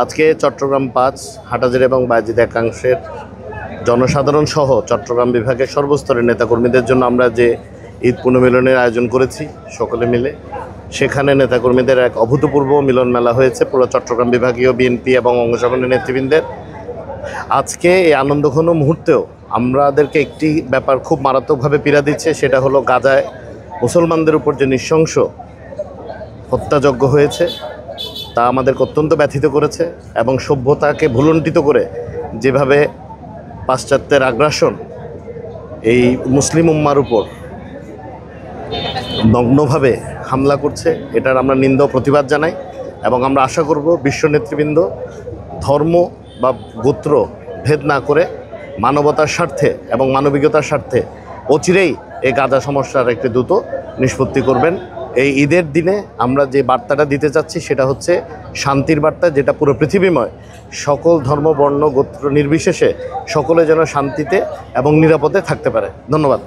আজকে চট্টগ্রাম ৫, হাটহাজারী এবং বায়েজিদ একাংশের জনসাধারণ সহ চট্টগ্রাম বিভাগের সর্বস্তরের নেতাকর্মীদের জন্য আমরা যে ঈদ পুনর্মিলনের আয়োজন করেছি সকলে মিলে, সেখানে নেতাকর্মীদের এক অভূতপূর্ব মিলন মেলা হয়েছে পুরো চট্টগ্রাম বিভাগীয় বিএনপি এবং অঙ্গ সংগঠনের নেতৃবৃন্দের। আজকে এই আনন্দঘন মুহূর্তেও আমাদেরকে একটি ব্যাপার খুব মারাত্মকভাবে পীড়া দিচ্ছে, সেটা হলো গাজায় মুসলমানদের উপর যে নৃশংস হত্যাযজ্ঞ হয়েছে তা আমাদেরকে অত্যন্ত ব্যথিত করেছে এবং সভ্যতাকে ভুলুণ্ঠিত করে যেভাবে পাশ্চাত্যের আগ্রাসন এই মুসলিম উম্মার উপর নগ্নভাবে হামলা করছে, এটার আমরা নিন্দা প্রতিবাদ জানাই এবং আমরা আশা করব বিশ্ব নেতৃবৃন্দ ধর্ম বা গোত্র ভেদ না করে মানবতার স্বার্থে এবং মানবিকতার স্বার্থে অচিরেই এই গাজা সমস্যার একটি দ্রুত নিষ্পত্তি করবেন। এই ঈদের দিনে আমরা যে বার্তাটা দিতে চাচ্ছি সেটা হচ্ছে শান্তির বার্তা, যেটা পুরো পৃথিবীময় সকল ধর্ম বর্ণ গোত্র নির্বিশেষে সকলে যেন শান্তিতে এবং নিরাপদে থাকতে পারে। ধন্যবাদ।